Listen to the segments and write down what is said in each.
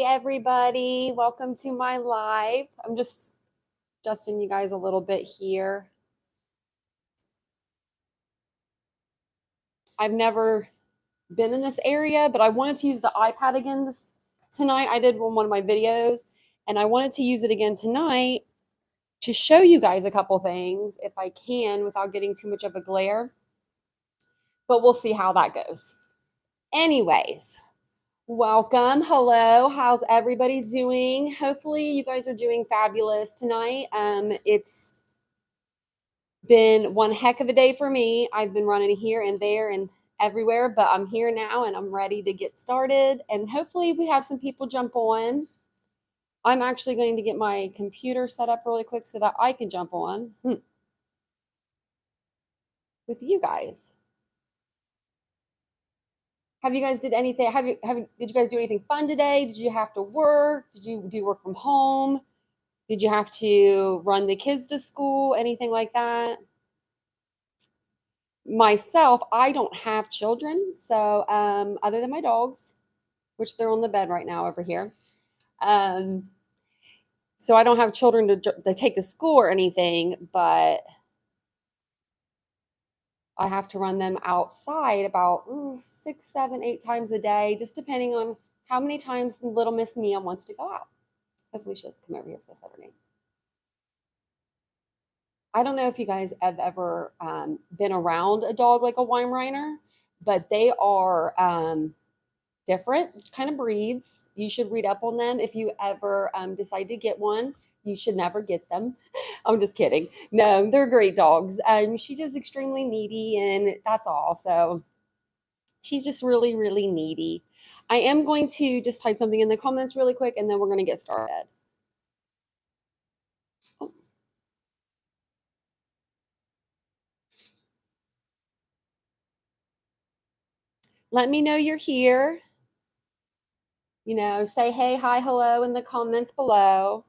Hey everybody, welcome to my live. I'm just adjusting you guys a little bit here. I've never been in this area, but I wanted to use the iPad again tonight. I did one of my videos and I wanted to use it again tonight to show you guys a couple things if I can without getting too much of a glare, but we'll see how that goes. Anyways, welcome. Hello. How's everybody doing? Hopefully you guys are doing fabulous tonight. It's been one heck of a day for me. I've been running here and there and everywhere, but I'm here now and I'm ready to get started. And hopefully we have some people jump on. I'm actually going to get my computer set up really quick so that I can jump on with you guys. Have you guys did anything? Did you guys do anything fun today? Did you have to work? Did you do work from home? Did you have to run the kids to school? Anything like that? Myself, I don't have children, so other than my dogs, which they're on the bed right now over here. So I don't have children to take to school or anything, but I have to run them outside about 6, 7, 8 times a day, just depending on how many times little Miss Mia wants to go out. Hopefully she doesn't come over here because I said her name. I don't know if you guys have ever been around a dog like a Weimaraner, but they are different kind of breeds. You should read up on them. If you ever decide to get one, you should never get them. I'm just kidding. No, they're great dogs. She's just extremely needy, and that's all. So she's just really, really needy. I am going to just type something in the comments really quick, and then we're going to get started. Let me know you're here. You know, say hey, hi, hello in the comments below.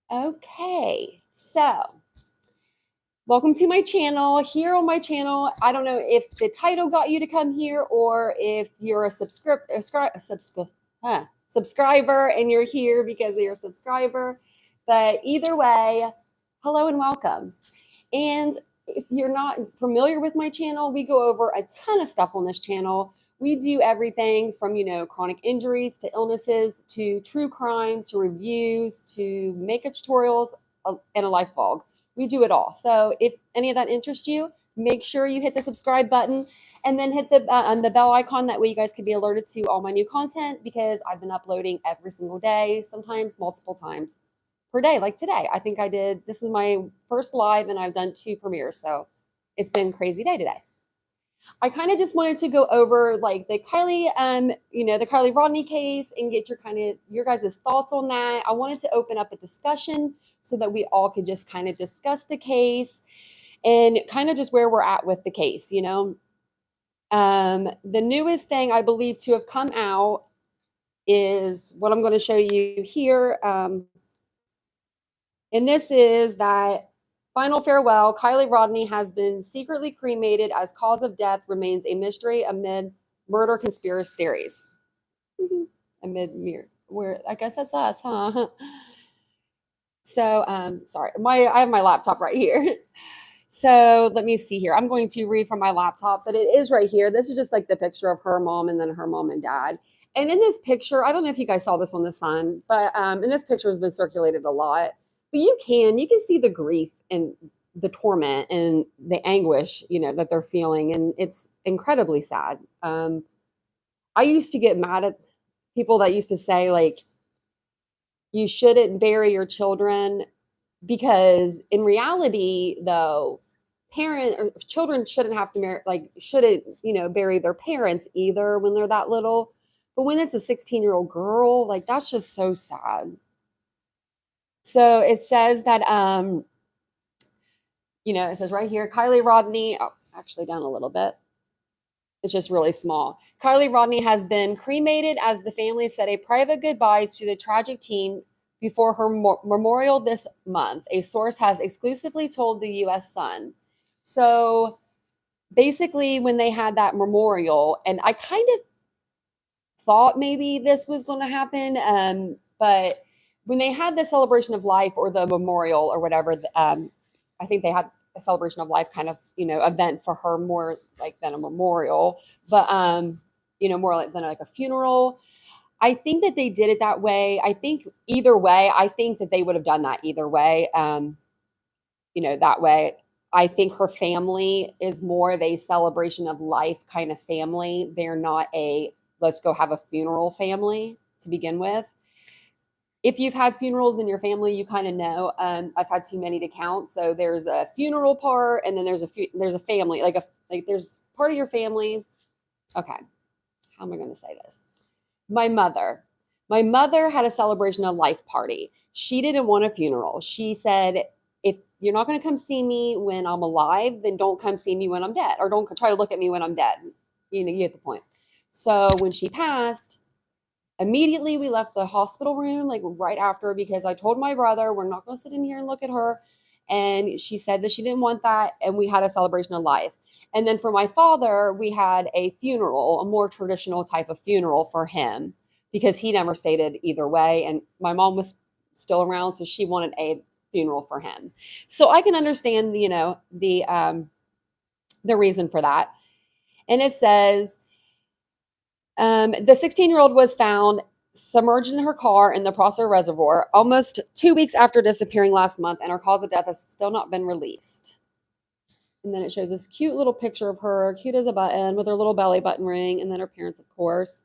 Okay, so welcome to my channel. Here on my channel, I don't know if the title got you to come here or if you're a subscriber and you're here because you're a subscriber, but either way, hello and welcome. And if you're not familiar with my channel, we go over a ton of stuff on this channel. We do everything from, chronic injuries to illnesses to true crime to reviews to makeup tutorials and a life vlog. We do it all. So if any of that interests you, make sure you hit the subscribe button and then hit the bell icon. That way you guys can be alerted to all my new content because I've been uploading every single day, sometimes multiple times per day, like today. I think this is my first live and I've done 2 premieres. So it's been a crazy day today. I kind of just wanted to go over like the Kylie, the Kylie Rodney case and get your guys' thoughts on that. I wanted to open up a discussion so that we all could just kind of discuss the case and kind of just where we're at with the case, The newest thing I believe to have come out is what I'm going to show you here. And this is that final farewell. Kylie Rodney has been secretly cremated as cause of death remains a mystery amid murder conspiracy theories. Where I guess that's us, huh? So, sorry, I have my laptop right here. So let me see here. I'm going to read from my laptop, but it is right here. This is just like the picture of her mom and then her mom and dad. And in this picture, I don't know if you guys saw this on the Sun, but in this picture has been circulated a lot. But you can see the grief and the torment and the anguish, that they're feeling. And it's incredibly sad. I used to get mad at people that used to say, like, you shouldn't bury your children because in reality, though, children shouldn't have to bury their parents either when they're that little. But when it's a 16-year-old girl, like, that's just so sad. So it says that, it says right here, Kylie Rodney, actually down a little bit. It's just really small. Kylie Rodney has been cremated as the family said a private goodbye to the tragic teen before her memorial this month. A source has exclusively told the U.S. Sun. So basically when they had that memorial, and I kind of thought maybe this was going to happen, but when they had the celebration of life or the memorial or whatever, I think they had a celebration of life kind of, event for her, more like than a memorial, but more like than like a funeral. I think that they did it that way. I think either way, I think that they would have done that either way. That way. I think her family is more of a celebration of life kind of family. They're not a let's go have a funeral family to begin with. If you've had funerals in your family, you kind of know. I've had too many to count. So there's a funeral part, and then there's a family, like there's part of your family. Okay, how am I going to say this? My mother had a celebration of life party. She didn't want a funeral. She said, if you're not going to come see me when I'm alive, then don't come see me when I'm dead, or don't try to look at me when I'm dead. You get the point. So when she passed, immediately we left the hospital room, like right after, because I told my brother, we're not going to sit in here and look at her. And she said that she didn't want that. And we had a celebration of life. And then for my father, we had a funeral, a more traditional type of funeral for him, because he never stated either way. And my mom was still around, so she wanted a funeral for him. So I can understand, the reason for that. And it says, the 16-year-old was found submerged in her car in the Prosser Reservoir almost 2 weeks after disappearing last month, and her cause of death has still not been released. And then it shows this cute little picture of her, cute as a button, with her little belly button ring, and then her parents, of course.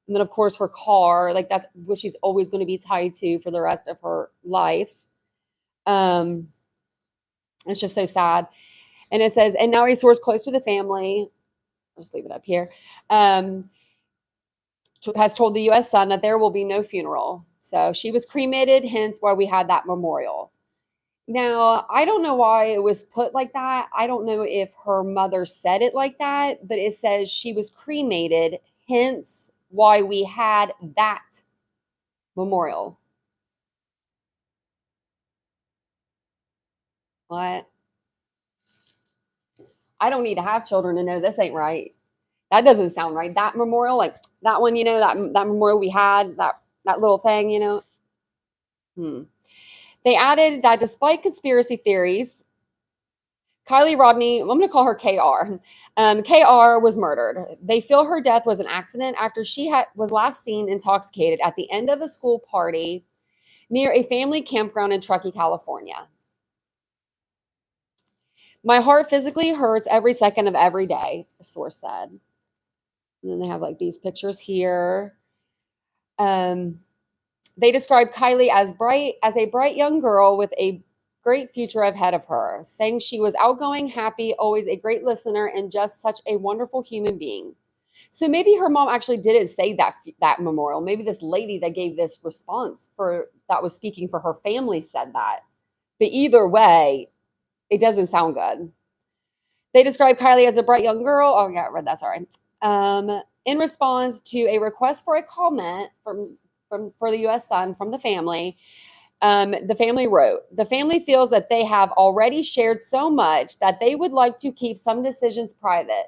And then, of course, her car, like that's what she's always going to be tied to for the rest of her life. It's just so sad. And it says, and now a source close to the family, I'll just leave it up here, has told the U.S. Sun that there will be no funeral. So she was cremated, hence why we had that memorial. Now, I don't know why it was put like that. I don't know if her mother said it like that, but it says she was cremated, hence why we had that memorial. What? I don't need to have children to know this ain't right. That doesn't sound right. That memorial, like that one, that memorial we had, that little thing. They added that despite conspiracy theories, Kylie Rodney, I'm going to call her KR. KR was murdered. They feel her death was an accident after she was last seen intoxicated at the end of a school party near a family campground in Truckee, California. My heart physically hurts every second of every day, the source said. And then they have like these pictures here. They described Kylie as a bright young girl with a great future ahead of her, saying she was outgoing, happy, always a great listener, and just such a wonderful human being. So maybe her mom actually didn't say that memorial. Maybe this lady that gave this response that was speaking for her family said that. But either way, it doesn't sound good. They described Kylie as a bright young girl. Oh yeah, I read that. Sorry. In response to a request for a comment for the U.S. Sun from the family. The family wrote, the family feels that they have already shared so much that they would like to keep some decisions private.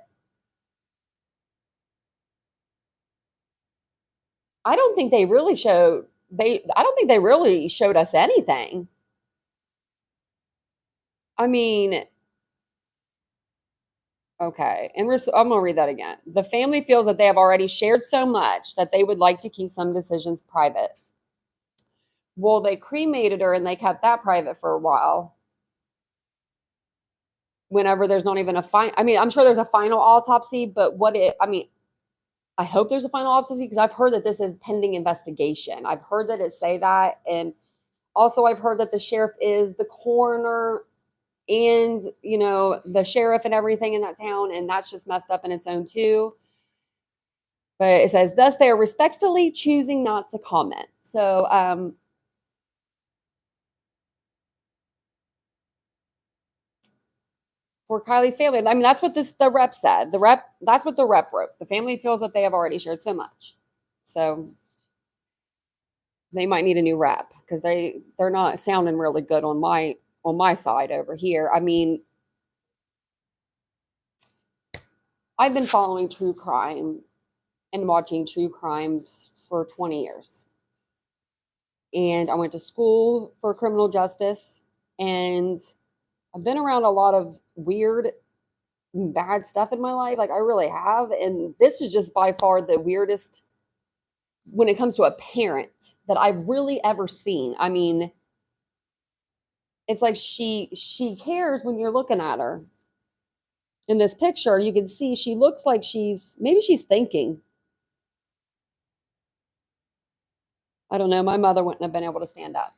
I don't think they really showed us anything. I mean, okay. And I'm going to read that again. The family feels that they have already shared so much that they would like to keep some decisions private. Well, they cremated her and they kept that private for a while. Whenever there's not even I'm sure there's a final autopsy, but I hope there's a final autopsy, because I've heard that this is pending investigation. I've heard that it say that. And also I've heard that the sheriff is the coroner and, the sheriff and everything in that town. And that's just messed up in its own too. But it says, thus they are respectfully choosing not to comment. So, for Kylie's family, that's what the rep said. That's what the rep wrote. The family feels that they have already shared so much. So they might need a new rep, because they're not sounding really good on my side over here. I've been following true crime and watching true crimes for 20 years. And I went to school for criminal justice, and I've been around a lot of weird, bad stuff in my life. Like, I really have. And this is just by far the weirdest when it comes to a parent that I've really ever seen. I mean, it's like she cares when you're looking at her. In this picture, you can see she looks like maybe she's thinking. I don't know. My mother wouldn't have been able to stand up.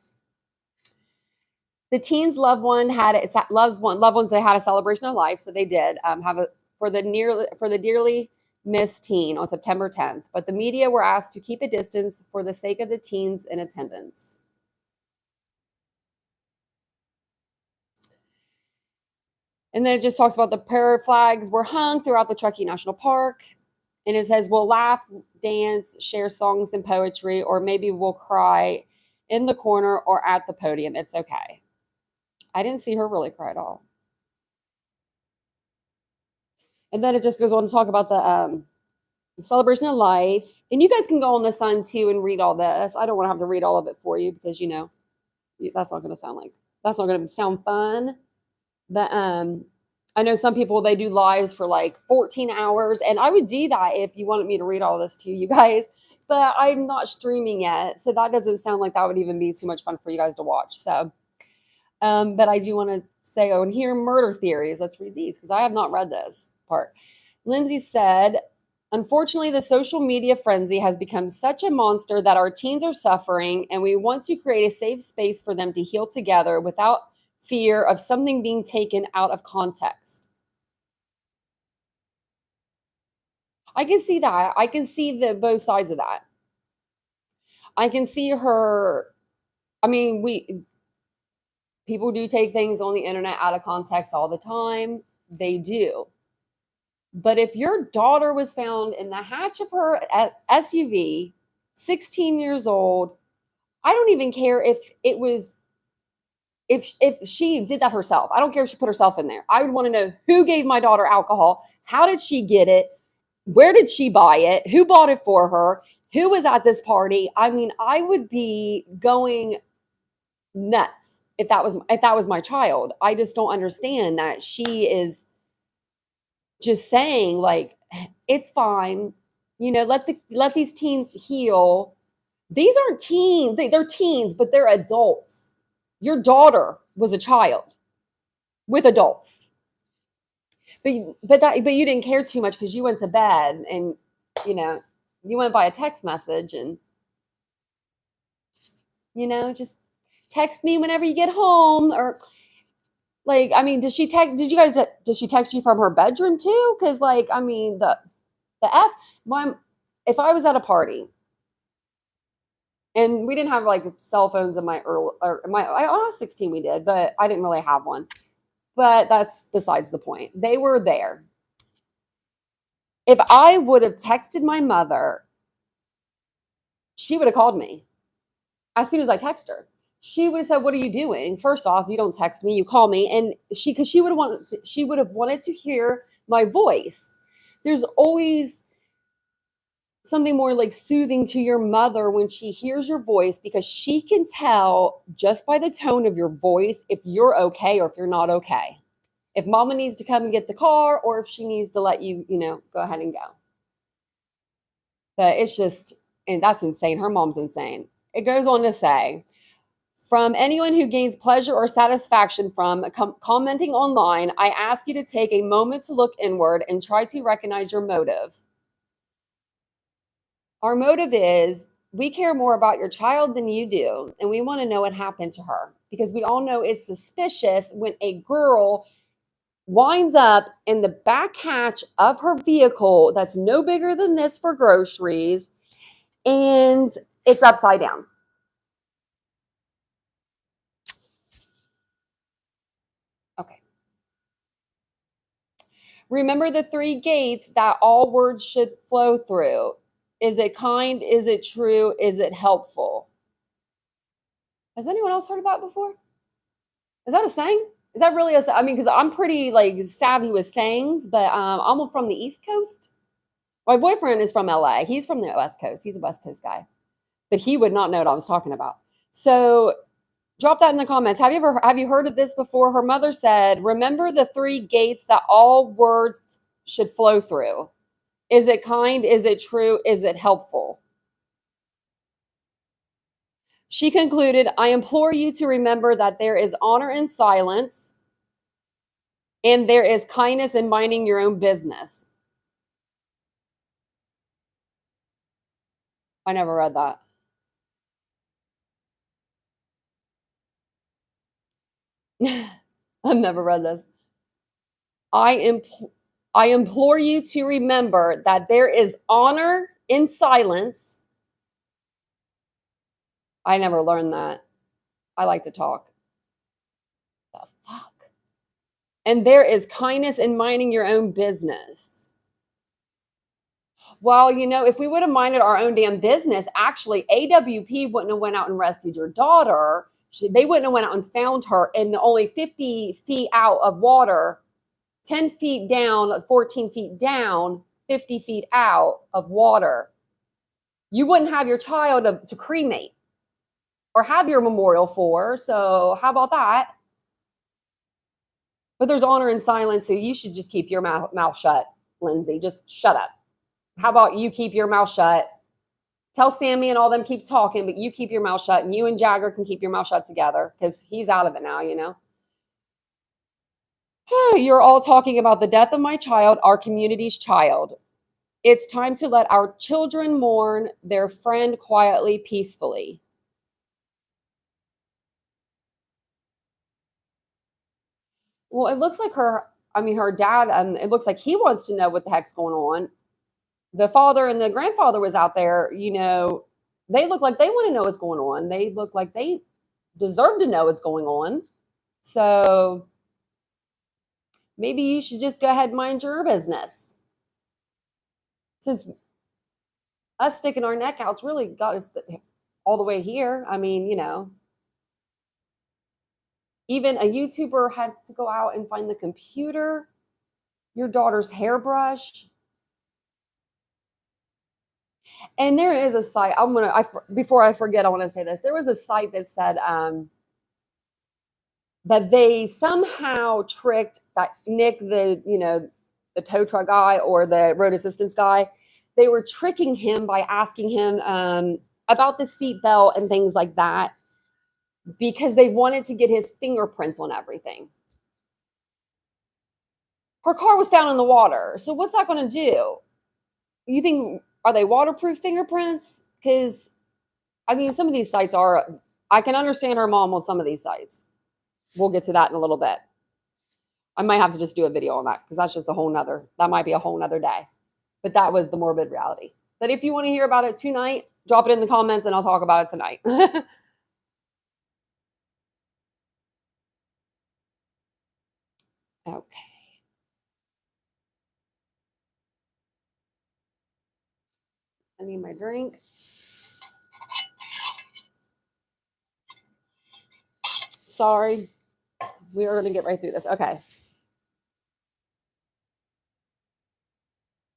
The teen's loved ones they had a celebration of life, so they did have a for the dearly missed teen on September 10th. But the media were asked to keep a distance for the sake of the teens in attendance. And then it just talks about the prayer flags were hung throughout the Truckee National Park. And it says, we'll laugh, dance, share songs and poetry, or maybe we'll cry in the corner or at the podium. It's okay. I didn't see her really cry at all. And then it just goes on to talk about the celebration of life. And you guys can go on the Sun too and read all this. I don't want to have to read all of it for you because, you know, that's not going to sound fun. But I know some people, they do lives for like 14 hours. And I would do that if you wanted me to read all this to you guys. But I'm not streaming yet. So that doesn't sound like that would even be too much fun for you guys to watch. So, but I do want to say, oh, and here, murder theories. Let's read these because I have not read this part. Lindsey said, unfortunately, the social media frenzy has become such a monster that our teens are suffering, and we want to create a safe space for them to heal together without fear of something being taken out of context. I can see that. I can see both sides of that. I can see her. I mean, people do take things on the internet out of context all the time. They do. But if your daughter was found in the hatch of her SUV, 16 years old, I don't even care if she did that herself. I don't care if she put herself in there. I would want to know who gave my daughter alcohol. How did she get it? Where did she buy it? Who bought it for her? Who was at this party? I mean, I would be going nuts if that was my child. I just don't understand that she is just saying like, it's fine. You know, let these teens heal. These aren't teens. They're teens, but they're adults. Your daughter was a child with adults. But you didn't care too much because you went to bed and, you know, you went by a text message and, you know, just text me whenever you get home. Or like, I mean, did she text you from her bedroom too? Because like, I mean, if I was at a party and we didn't have like cell phones in I was 16, we did, but I didn't really have one. But that's besides the point. They were there. If I would have texted my mother, she would have called me as soon as I text her. She would have said, "What are you doing?" First off, you don't text me, you call me. And she would have wanted to hear my voice. There's always something more like soothing to your mother when she hears your voice, because she can tell just by the tone of your voice if you're okay or if you're not okay. If mama needs to come and get the car, or if she needs to let you, go ahead and go. But it's just, and that's insane. Her mom's insane. It goes on to say, from anyone who gains pleasure or satisfaction from commenting online, I ask you to take a moment to look inward and try to recognize your motive. Our motive is, we care more about your child than you do, and we want to know what happened to her, because we all know it's suspicious when a girl winds up in the back hatch of her vehicle that's no bigger than this for groceries, and it's upside down. Okay. Remember the 3 gates that all words should flow through. Is it kind? Is it true? Is it helpful? Has anyone else heard of that before? Is that a saying? Is that really I mean, because I'm pretty like savvy with sayings, but I'm from the East Coast. My boyfriend is from LA. He's from the West Coast. He's a West Coast guy, but he would not know what I was talking about. So drop that in the comments. Have you heard of this before? Her mother said, "Remember the three gates that all words should flow through. Is it kind? Is it true? Is it helpful?" She concluded, "I implore you to remember that there is honor in silence and there is kindness in minding your own business." I never read that. I've never read this. I implore you to remember that there is honor in silence. I never learned that. I like to talk. The fuck? And there is kindness in minding your own business. Well, if we would have minded our own damn business, actually, AWP wouldn't have went out and rescued your daughter. They wouldn't have went out and found her in only 50 feet out of water, 10 feet down, 14 feet down, 50 feet out of water. You wouldn't have your child to cremate or have your memorial for. So how about that? But there's honor in silence, so you should just keep your mouth shut, Lindsey. Just shut up. How about you keep your mouth shut? Tell Sammy and all them keep talking, but you keep your mouth shut, and you and Jagger can keep your mouth shut together because he's out of it now, You're all talking about the death of my child, our community's child. It's time to let our children mourn their friend quietly, peacefully. Well, it looks like her dad, it looks like he wants to know what the heck's going on. The father and the grandfather was out there, they look like they want to know what's going on. They look like they deserve to know what's going on. So maybe you should just go ahead and mind your business. Since us sticking our neck out's really got us all the way here. I mean, even a YouTuber had to go out and find the computer, your daughter's hairbrush. And there is a site, before I forget, I want to say this. There was a site that said that they somehow tricked that Nick, the tow truck guy or the road assistance guy. They were tricking him by asking him about the seatbelt and things like that because they wanted to get his fingerprints on everything. Her car was found in the water. So what's that going to do? You think, are they waterproof fingerprints? Because, some of these sites I can understand her mom on some of these sites. We'll get to that in a little bit. I might have to just do a video on that because that's just that might be a whole nother day. But that was the morbid reality. But if you want to hear about it tonight, drop it in the comments and I'll talk about it tonight. Okay. I need my drink. Sorry. We are going to get right through this. Okay.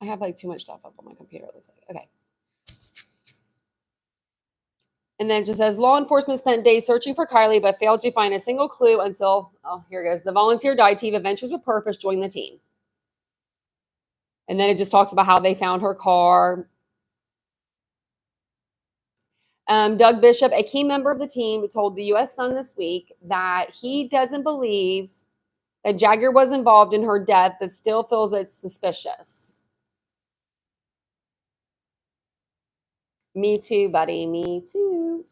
I have too much stuff up on my computer, it looks like. Okay. And then it just says, law enforcement spent days searching for Kylie, but failed to find a single clue until, here it goes. The volunteer dive team Adventures with Purpose joined the team. And then it just talks about how they found her car. Doug Bishop, a key member of the team, told the U.S. Sun this week that he doesn't believe that Jagger was involved in her death, but still feels it's suspicious. Me too, buddy. Me too.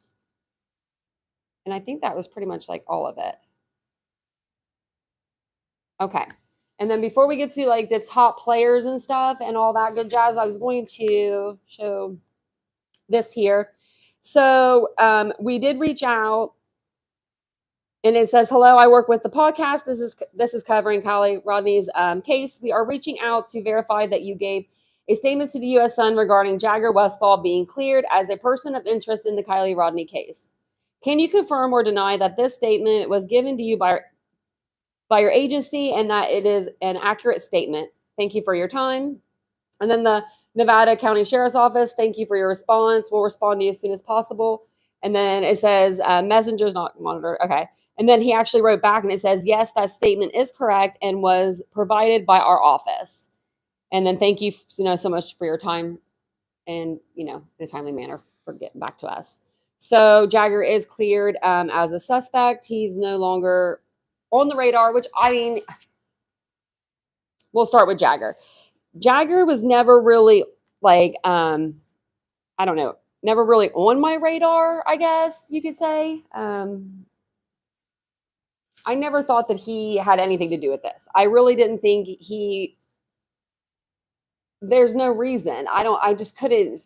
And I think that was pretty much all of it. Okay. And then before we get to the top players and stuff and all that good jazz, I was going to show this here. So we did reach out and it says, hello, I work with the podcast. This is covering Kylie Rodney's case. We are reaching out to verify that you gave a statement to the U.S. Sun regarding Jagger Westfall being cleared as a person of interest in the Kylie Rodney case. Can you confirm or deny that this statement was given to you by by your agency and that it is an accurate statement. Thank you for your time. And then the Nevada County Sheriff's Office, thank you for your response. We'll respond to you as soon as possible. And then it says messengers not monitored. Okay. And then he actually wrote back and it says, yes, that statement is correct and was provided by our office. And then thank you, so much for your time and, in a timely manner for getting back to us. So Jagger is cleared as a suspect. He's no longer on the radar, which we'll start with Jagger. Jagger was never really I don't know, never really on my radar, I guess you could say. I never thought that he had anything to do with this. I really didn't think there's no reason. I just couldn't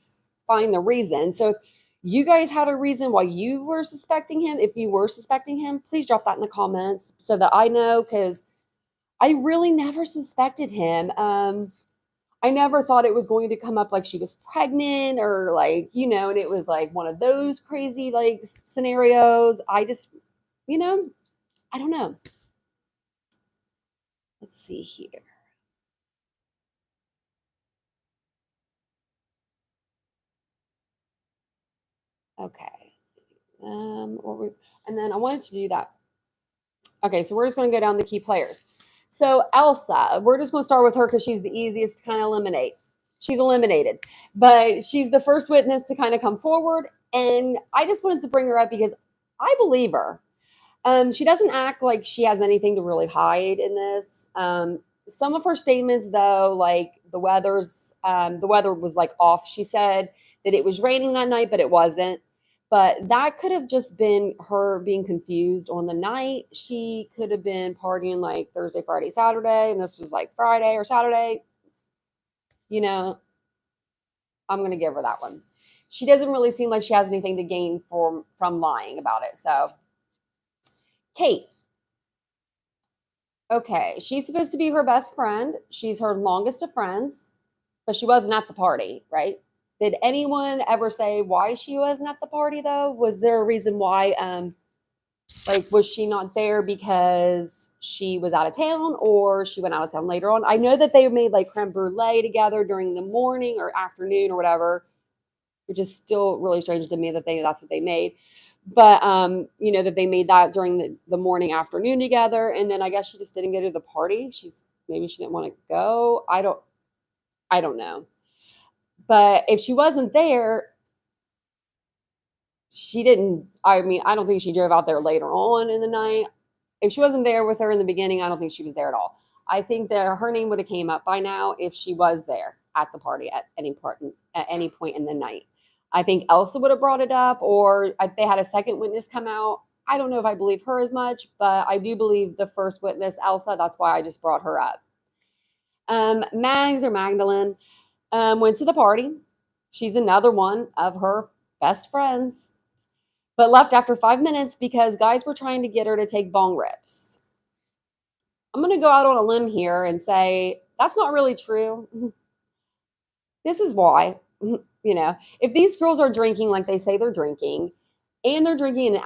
find the reason. So if you guys had a reason why you were suspecting him, if you were suspecting him, please drop that in the comments so that I know, because I really never suspected him. I never thought it was going to come up like she was pregnant or and it was like one of those crazy scenarios. I just, I don't know. Let's see here. Okay. And then I wanted to do that. Okay, so we're just going to go down the key players. So Elsa, we're just going to start with her because she's the easiest to kind of eliminate. She's eliminated, but she's the first witness to kind of come forward. And I just wanted to bring her up because I believe her. She doesn't act like she has anything to really hide in this. Some of her statements, though, like the weather was off. She said that it was raining that night, but it wasn't. But that could have just been her being confused on the night. She could have been partying like Thursday, Friday, Saturday, and this was like Friday or Saturday. I'm going to give her that one. She doesn't really seem like she has anything to gain from lying about it. So, Kate. Okay, she's supposed to be her best friend. She's her longest of friends, but she wasn't at the party, right? Did anyone ever say why she wasn't at the party, though? Was there a reason why? Was she not there because she was out of town or she went out of town later on? I know that they made creme brulee together during the morning or afternoon or whatever, which is still really strange to me that that's what they made. But, that they made that during the morning, afternoon together. And then I guess she just didn't go to the party. Maybe she didn't want to go. I don't know. But if she wasn't there, she didn't, I don't think she drove out there later on in the night. If she wasn't there with her in the beginning, I don't think she was there at all. I think that her name would have came up by now if she was there at the party at any point in the night. I think Elsa would have brought it up, or they had a second witness come out. I don't know if I believe her as much, but I do believe the first witness, Elsa. That's why I just brought her up. Mags or Magdalene went to the party. She's another one of her best friends, but left after 5 minutes because guys were trying to get her to take bong rips. I'm going to go out on a limb here and say that's not really true. This is why. If these girls are drinking like they say they're drinking, and they're drinking in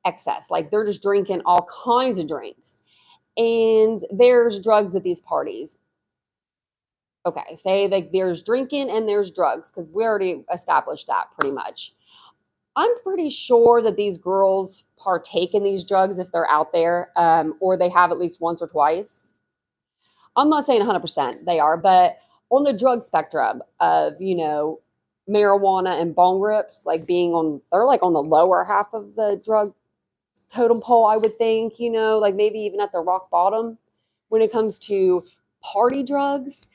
excess, like they're just drinking all kinds of drinks, and there's drugs at these parties. Okay, say there's drinking and there's drugs, because we already established that pretty much. I'm pretty sure that these girls partake in these drugs if they're out there, or they have at least once or twice. I'm not saying 100% they are, but on the drug spectrum of, marijuana and bong rips, they're on the lower half of the drug totem pole, I would think, maybe even at the rock bottom when it comes to party drugs.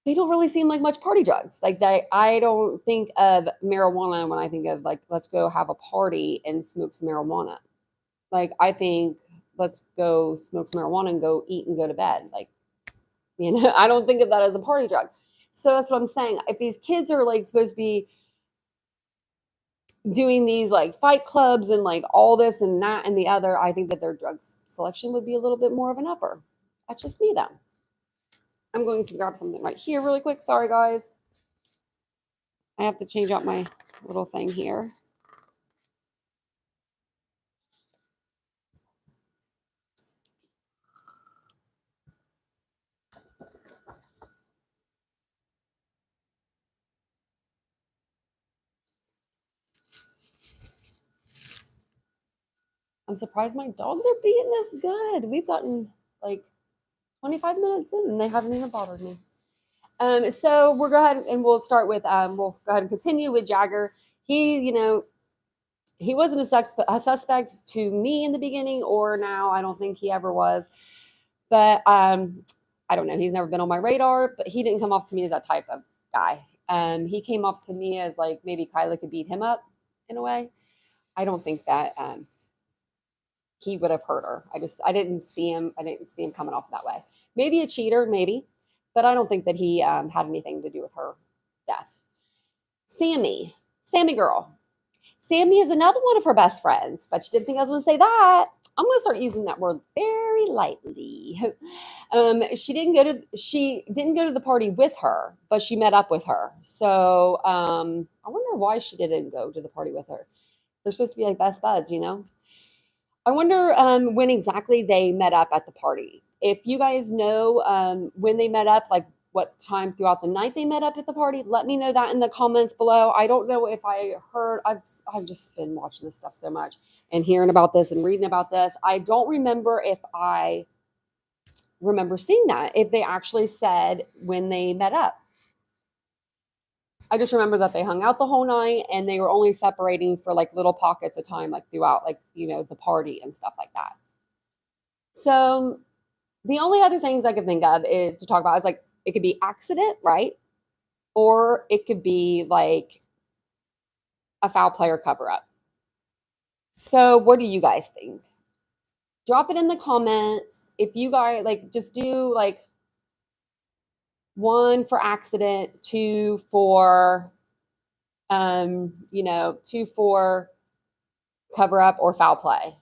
They don't really seem like much party drugs. I don't think of marijuana when I think of let's go have a party and smoke some marijuana. I think let's go smoke some marijuana and go eat and go to bed. I don't think of that as a party drug. So that's what I'm saying. If these kids are supposed to be doing these fight clubs and all this and that and the other, I think that their drugs selection would be a little bit more of an upper. That's just me, though. I'm going to grab something right here really quick. Sorry, guys. I have to change out my little thing here. I'm surprised my dogs are being this good. We've gotten like 25 minutes in and they haven't even bothered me. So we'll go ahead and we'll start with, we'll go ahead and continue with Jagger. He, he wasn't a suspect to me in the beginning or now. I don't think he ever was. But I don't know. He's never been on my radar, but he didn't come off to me as that type of guy. He came off to me as like maybe Kylie could beat him up in a way. I don't think that he would have hurt her. I didn't see him. I didn't see him coming off that way. Maybe a cheater, maybe, but I don't think that he had anything to do with her death. Sammy girl. Sammy is another one of her best friends, but she didn't think I was going to say that. I'm going to start using that word very lightly. She didn't go to the party with her, but she met up with her. So I wonder why she didn't go to the party with her. They're supposed to be like best buds, I wonder when exactly they met up at the party. If you guys know when they met up, like what time throughout the night they met up at the party, let me know that in the comments below. I don't know if I heard, I've just been watching this stuff so much and hearing about this and reading about this. I don't remember if I remember seeing that, if they actually said when they met up. I just remember that they hung out the whole night and they were only separating for like little pockets of time, like throughout, like, the party and stuff like that. So the only other things I could think of is to talk about is like, it could be accident, right? Or it could be like a foul play or cover up. So what do you guys think? Drop it in the comments. If you guys like, just do like 1 for accident, 2 for, 2 for cover up or foul play.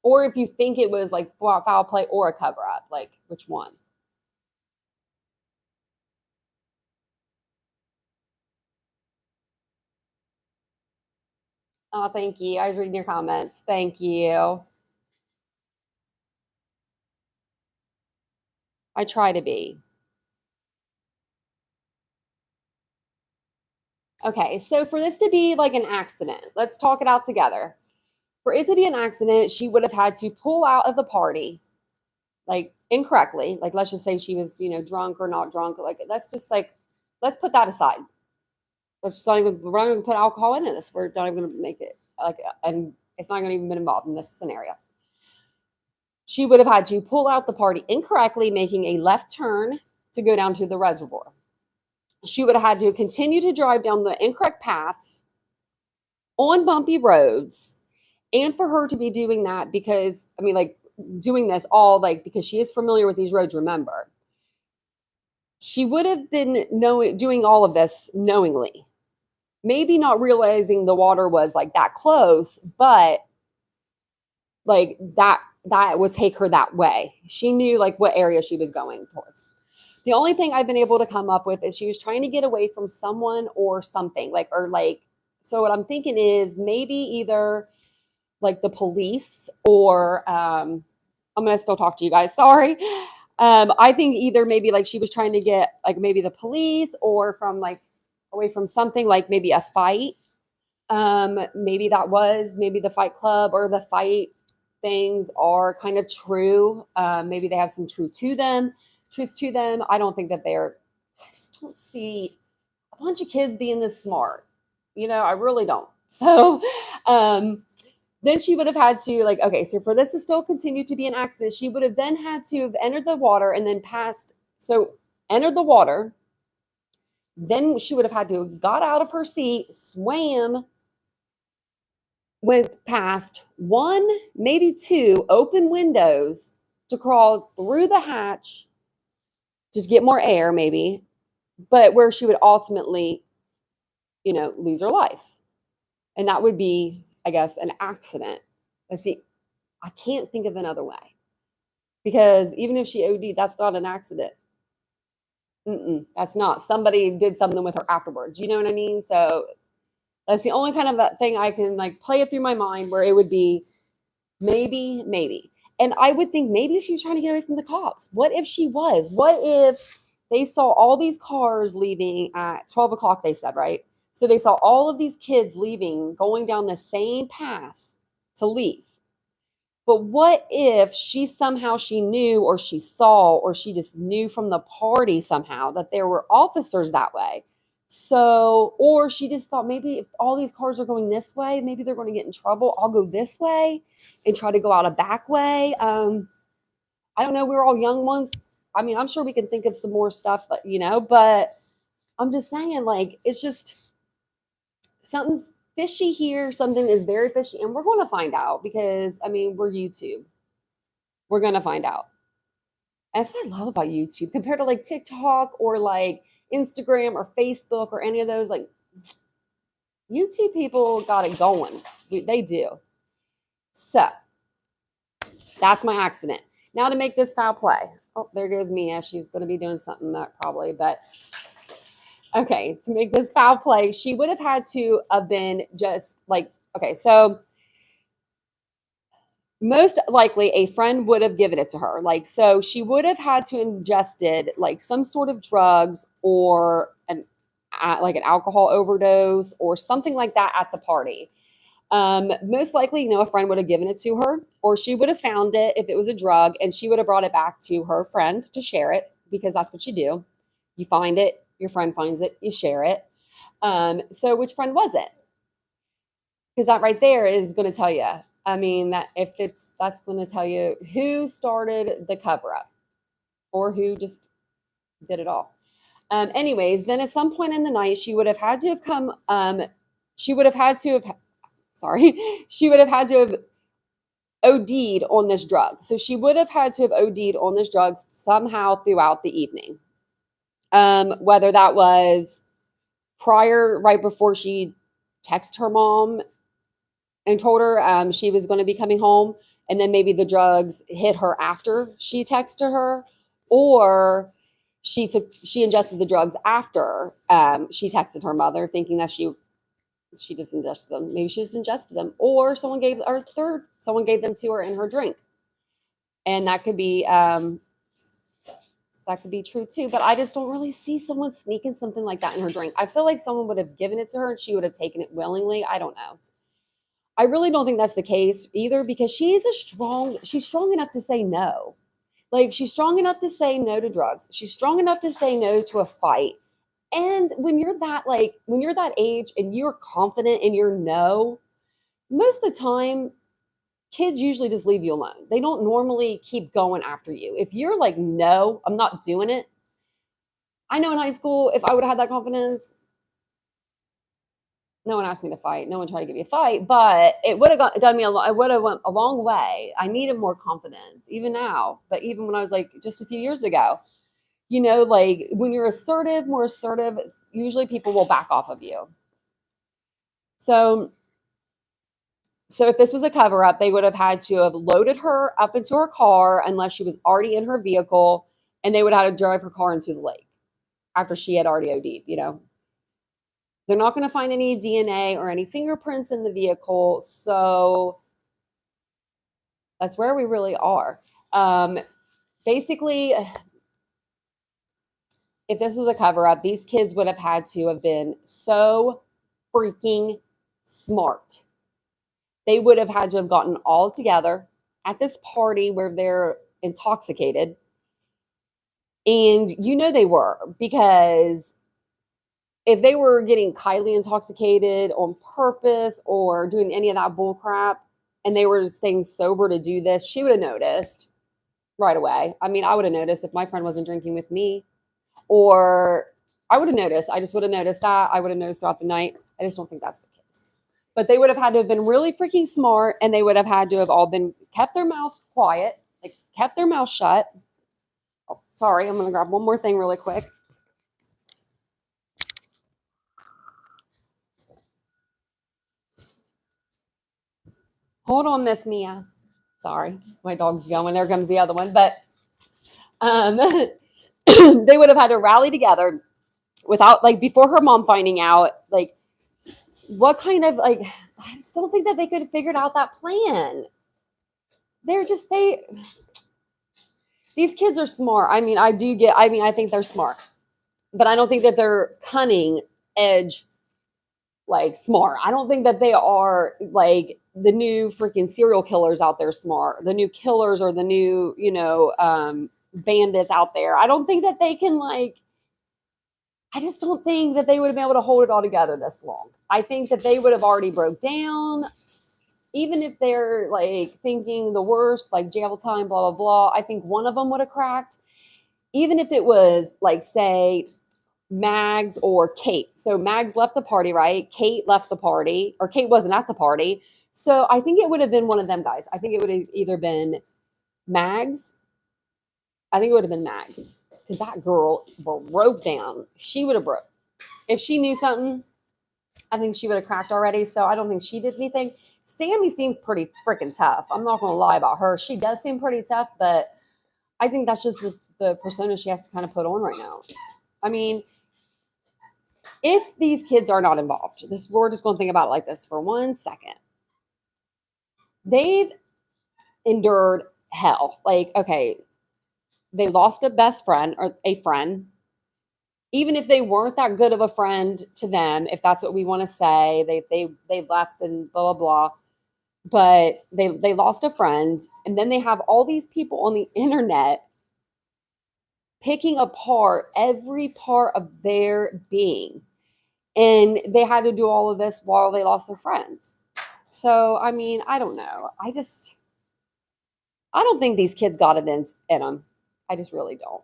Or if you think it was like foul play or a cover up, like which one? Oh, thank you. I was reading your comments. Thank you. I try to be. Okay, so for this to be like an accident, let's talk it out together. For it to be an accident, she would have had to pull out of the party, like incorrectly. Like, let's just say she was, drunk or not drunk. Like, let's put that aside. Let's just not even, we're not going to put alcohol into this. We're not even going to make it like, and it's not going to even be involved in this scenario. She would have had to pull out the party incorrectly, making a left turn to go down to the reservoir. She would have had to continue to drive down the incorrect path on bumpy roads. And for her to be doing that because, doing this all because she is familiar with these roads, remember. She would have been doing all of this knowingly. Maybe not realizing the water was like that close, but like that would take her that way. She knew like what area she was going towards. The only thing I've been able to come up with is she was trying to get away from someone or something so what I'm thinking is maybe either like the police or I'm going to still talk to you guys. Sorry. I think either maybe like she was trying to get like maybe the police or from like away from something like maybe a fight. Maybe the fight club or the fight things are kind of true. Maybe they have some truth to them. I don't think that I just don't see a bunch of kids being this smart. I really don't. So, then she would have had to okay, so for this to still continue to be an accident, she would have then had to have entered the water and then entered the water. Then she would have had to have got out of her seat, swam, went past 1, maybe 2 open windows to crawl through the hatch to get more air, maybe, but where she would ultimately, lose her life. And that would be, I guess, an accident. Let's see, I can't think of another way. Because even if she OD'd, that's not an accident. That's not. Somebody did something with her afterwards. You know what I mean? So that's the only kind of thing I can play it through my mind where it would be maybe. And I would think maybe she was trying to get away from the cops. What if she was? What if they saw all these cars leaving at 12 o'clock, they said, right? So they saw all of these kids leaving, going down the same path to leave. But what if she somehow she knew or she saw or she just knew from the party somehow that there were officers that way? So, or she just thought maybe if all these cars are going this way, maybe they're going to get in trouble. I'll go this way and try to go out a back way. I don't know. We're all young ones. I mean, I'm sure we can think of some more stuff, but but I'm just saying, like, it's just something's fishy here. Something is very fishy, and we're going to find out because, I mean, we're YouTube. We're going to find out. And that's what I love about YouTube compared to like TikTok or like Instagram or Facebook or any of those. Like, YouTube people got it going. They do. So that's my accident. Now to make this foul play. Oh, there goes Mia. She's going to be doing something that probably, but okay, to make this foul play, she would have had to have been just like, okay, so most likely a friend would have given it to her. Like, so she would have had to ingested like some sort of drugs or like an alcohol overdose or something like that at the party. Most likely, a friend would have given it to her, or she would have found it if it was a drug, and she would have brought it back to her friend to share it, because that's what you do. You find it, your friend finds it, you share it. So which friend was it? Because that right there is going to tell you. I mean, that's going to tell you who started the cover up or who just did it all. Anyways, then at some point in the night, she would have had to have she would have had to have OD'd on this drug. So she would have had to have OD'd on this drug somehow throughout the evening. Whether that was right before she texted her mom and told her she was going to be coming home, and then maybe the drugs hit her after she texted her, or she ingested the drugs after she texted her mother, thinking that she just ingested them. Maybe she just ingested them, or someone gave them to her in her drink, and that could be true too. But I just don't really see someone sneaking something like that in her drink. I feel like someone would have given it to her and she would have taken it willingly. I don't know. I really don't think that's the case either, because she's strong enough to say no. Like, she's strong enough to say no to drugs. She's strong enough to say no to a fight. And when you're that age and you're confident in your no, most of the time, kids usually just leave you alone. They don't normally keep going after you. If you're like, no, I'm not doing it. I know in high school, if I would have had that confidence, no one asked me to fight. No one tried to give me a fight, but it would have done me a lot. It would have went a long way. I needed more confidence, even now. But even when I was like just a few years ago, like when you're more assertive, usually people will back off of you. So if this was a cover up, they would have had to have loaded her up into her car, unless she was already in her vehicle, and they would have had to drive her car into the lake after she had already OD'd, They're not going to find any DNA or any fingerprints in the vehicle. So that's where we really are. Basically, if this was a cover up, these kids would have had to have been so freaking smart. They would have had to have gotten all together at this party where they're intoxicated. And they were, because if they were getting Kylie intoxicated on purpose or doing any of that bull crap, and they were staying sober to do this, she would have noticed right away. I mean, I would have noticed if my friend wasn't drinking with me, or I would have noticed. I just would have noticed that. I would have noticed throughout the night. I just don't think that's the case. But they would have had to have been really freaking smart, and they would have had to have all kept their mouth quiet, like kept their mouth shut. Oh, sorry, I'm going to grab one more thing really quick. Hold on, Miss Mia. Sorry, my dog's going. There comes the other one. But they would have had to rally together without, like, before her mom finding out, like, what kind of, like, I just don't think that they could have figured out that plan. These kids are smart. I mean, I think they're smart, but I don't think that they're cunning, edge, like, smart. I don't think that they are, like, the new freaking serial killers out there smart. The new killers or the new, bandits out there. I don't think that they can I just don't think that they would have been able to hold it all together this long. I think that they would have already broke down. Even if they're thinking the worst, like jail time, blah, blah, blah, I think one of them would have cracked. Even if it was say Mags or Kate. So Mags left the party, right? Kate left the party, or Kate wasn't at the party. So I think it would have been one of them guys. I think it would have either been Mags. I think it would have been Mags. Because that girl broke down. She would have broke. If she knew something, I think she would have cracked already. So I don't think she did anything. Sammy seems pretty freaking tough. I'm not going to lie about her. She does seem pretty tough, but I think that's just the persona she has to kind of put on right now. I mean, if these kids are not involved, we're just going to think about it like this for 1 second. They've endured hell. Okay, they lost a best friend or a friend. Even if they weren't that good of a friend to them, if that's what we want to say, they left and blah, blah, blah. But they lost a friend. And then they have all these people on the internet picking apart every part of their being. And they had to do all of this while they lost their friends. So, I mean, I don't know. I don't think these kids got it in them. I just really don't.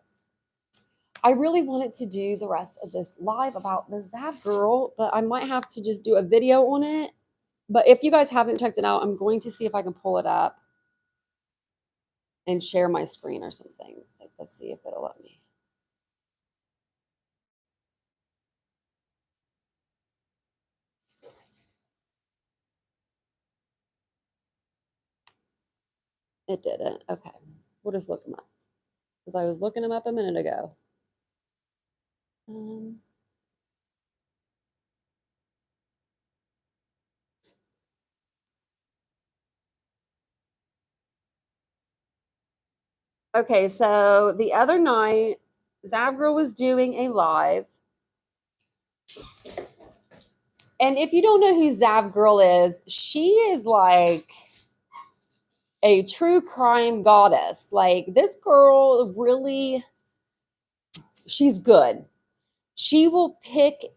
I really wanted to do the rest of this live about the Zavgirl, but I might have to just do a video on it. But if you guys haven't checked it out, I'm going to see if I can pull it up and share my screen or something. Let's see if it'll let me. It didn't. Okay. We'll just look them up. Because I was looking them up a minute ago. Okay, so the other night, Zavgirl was doing a live. And if you don't know who Zavgirl is, she is like a true crime goddess. This girl really, she's good. She will pick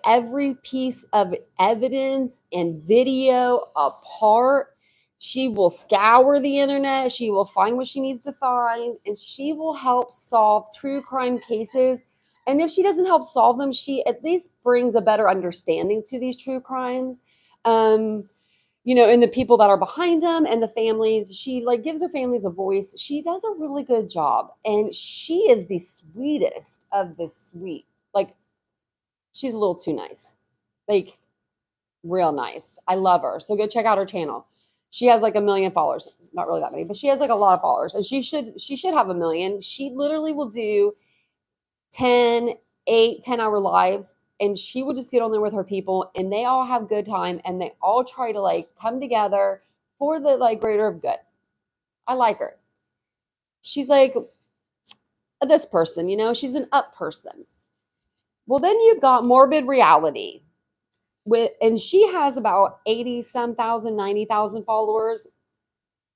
every piece of evidence and video apart. She will scour the internet. She will find what she needs to find, and she will help solve true crime cases. And if she doesn't help solve them, she at least brings a better understanding to these true crimes. And the people that are behind them and the families. She gives her families a voice. She does a really good job, and she is the sweetest of the sweet. She's a little too nice, real nice. I love her. So go check out her channel. She has 1 million followers. Not really that many, but she has a lot of followers, and she should have 1 million. She literally will do 10-hour lives, and she will just get on there with her people, and they all have good time, and they all try to come together for the greater of good. I like her. She's this person, she's an up person. Well, then you've got Morbid Reality, and she has about 80-some thousand, 90,000 followers,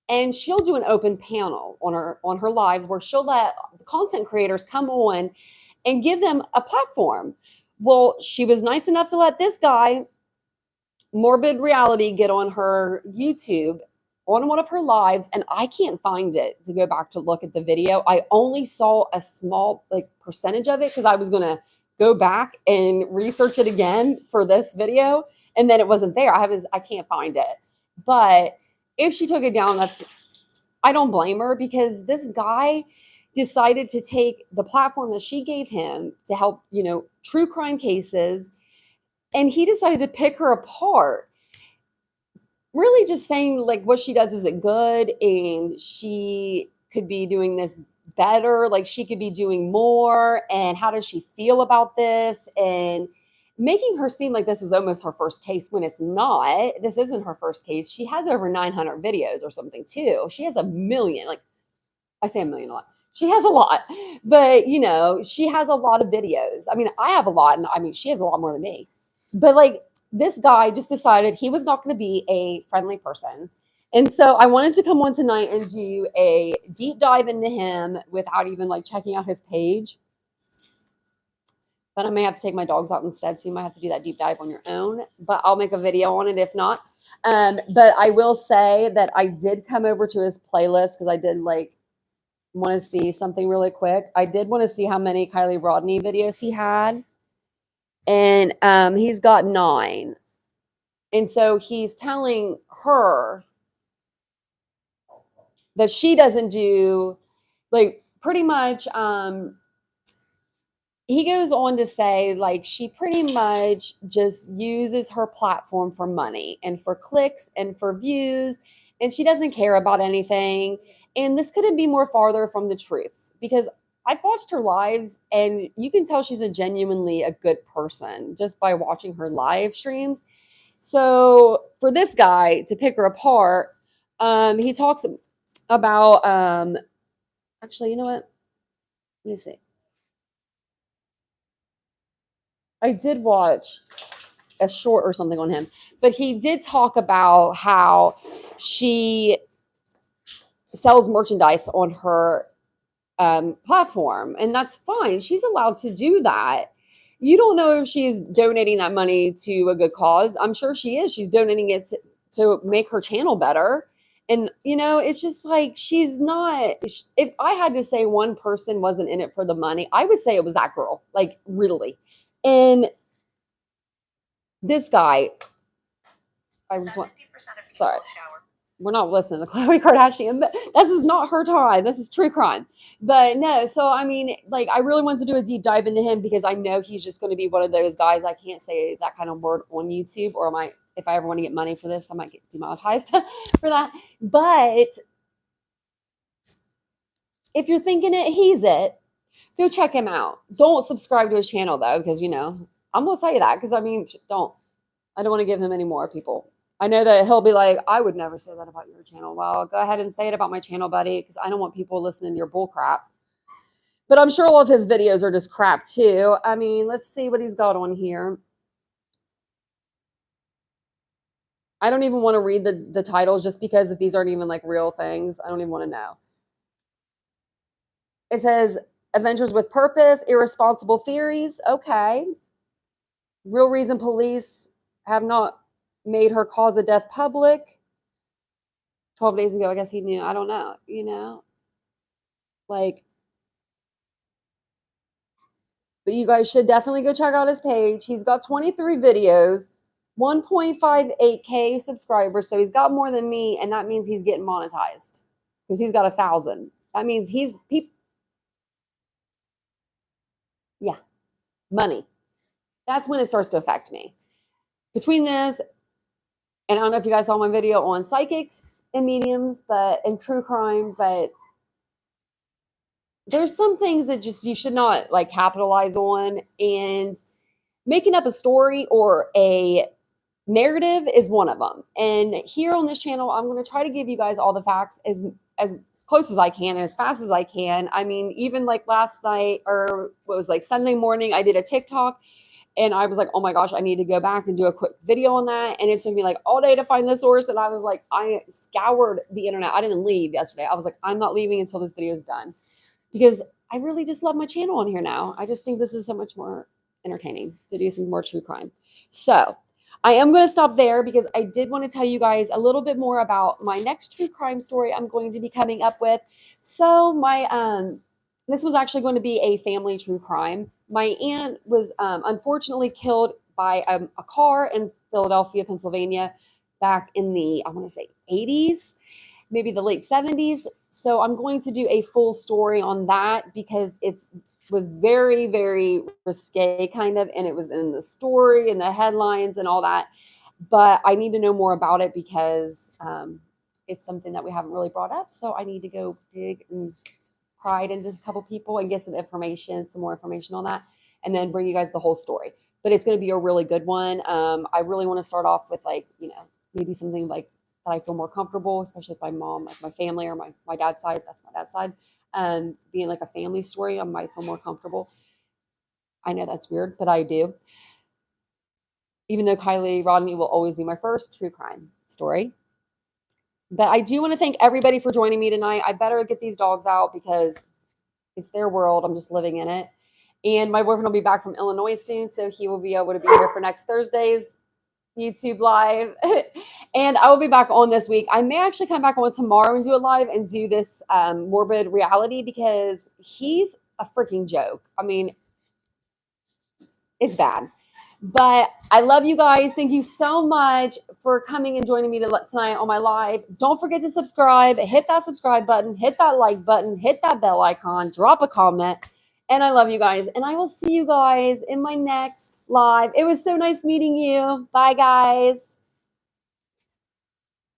and she'll do an open panel on her lives where she'll let content creators come on and give them a platform. Well, she was nice enough to let this guy, Morbid Reality, get on her YouTube on one of her lives, and I can't find it to go back to look at the video. I only saw a small percentage of it because I was going to go back and research it again for this video, and then it wasn't there. I can't find it. But if she took it down, I don't blame her, because this guy decided to take the platform that she gave him to help, true crime cases, and he decided to pick her apart. Really just saying what she does isn't good, and she could be doing this better, she could be doing more, and how does she feel about this, and making her seem like this was almost her first case when it's not. This isn't her first case. She has over 900 videos or something too. She has 1 million. I say 1 million a lot. She has a lot, but she has a lot of videos. I mean, I have a lot, and she has a lot more than me. But this guy just decided he was not going to be a friendly person. And so I wanted to come on tonight and do a deep dive into him without even like checking out his page. But I may have to take my dogs out instead, so you might have to do that deep dive on your own. But I'll make a video on it if not. But I will say that I did come over to his playlist because I did like want to see something really quick. I did want to see how many Kylie Rodney videos he had. And he's got 9. And so he's telling her that she doesn't do, like, pretty much, he goes on to say, like, she pretty much just uses her platform for money and for clicks and for views, and she doesn't care about anything. And this couldn't be more farther from the truth, because I've watched her lives and you can tell she's genuinely a good person just by watching her live streams. So for this guy to pick her apart, he talks about, actually, you know what? Let me see. I did watch a short or something on him, but he did talk about how she sells merchandise on her platform, and that's fine. She's allowed to do that. You don't know if she's donating that money to a good cause. I'm sure she is. She's donating it to make her channel better. And, you know, it's just like, she's not, if I had to say one person wasn't in it for the money, I would say it was that girl, like, really. And this guy, I was sorry, we're not listening to Khloe Kardashian, but this is not her time. This is true crime. But no, so I mean, like, I really wanted to do a deep dive into him because I know he's just going to be one of those guys. I can't say that kind of word on YouTube, or if I ever want to get money for this, I might get demonetized for that. But if you're thinking he's it, go check him out. Don't subscribe to his channel though, because, you know, I'm going to tell you that, because I mean, I don't want to give him any more people. I know that he'll be like, I would never say that about your channel. Well, go ahead and say it about my channel, buddy, because I don't want people listening to your bull crap. But I'm sure all of his videos are just crap too. I mean, let's see what he's got on here. I don't even want to read the titles just because if these aren't even like real things, I don't even want to know. It says Adventures with Purpose, Irresponsible Theories. Okay. Real reason police have not made her cause of death public. 12 days ago, I guess he knew. I don't know, you know? Like, but you guys should definitely go check out his page. He's got 23 videos, 1.58K subscribers. So he's got more than me, and that means he's getting monetized because he's got 1,000. That means yeah, money. That's when it starts to affect me. Between this, and I don't know if you guys saw my video on psychics and mediums, and true crime, but there's some things that just you should not like capitalize on, and making up a story or a narrative is one of them. And here on this channel, I'm going to try to give you guys all the facts as close as I can and as fast as I can. I mean, even like last night, or what was like Sunday morning, I did a TikTok and I was like, oh my gosh, I need to go back and do a quick video on that. And it took me like all day to find the source. And I was like, I scoured the internet. I didn't leave yesterday. I was like, I'm not leaving until this video is done, because I really just love my channel on here now. I just think this is so much more entertaining to do some more true crime. So I am going to stop there because I did want to tell you guys a little bit more about my next true crime story I'm going to be coming up with. So this was actually going to be a family true crime. My aunt was unfortunately killed by a car in Philadelphia, Pennsylvania, back in the, I want to say 80s, maybe the late 70s. So I'm going to do a full story on that because it was very, very risque kind of, and it was in the story and the headlines and all that. But I need to know more about it because it's something that we haven't really brought up. So I need to go dig and pry into a couple people and get some more information on that, and then bring you guys the whole story. But it's going to be a really good one. I really want to start off with, like, you know, maybe something like that I feel more comfortable, especially with my mom, like my family, or my dad's side. That's my dad's side. Being like a family story, I might feel more comfortable. I know that's weird, but I do. even though Kylie Rodney will always be my first true crime story. But I do want to thank everybody for joining me tonight. I better get these dogs out because it's their world. I'm just living in it. And my boyfriend will be back from Illinois soon, so he will be able to be here for next Thursday's YouTube live. And I will be back on this week. I may actually come back on tomorrow and do it live and do this morbid reality because he's a freaking joke. I mean, it's bad. But I love you guys. Thank you so much for coming and joining me tonight on my live. Don't forget to subscribe. Hit that subscribe button. Hit that like button. Hit that bell icon. Drop a comment. And I love you guys. And I will see you guys in my next live. It was so nice meeting you. Bye, guys.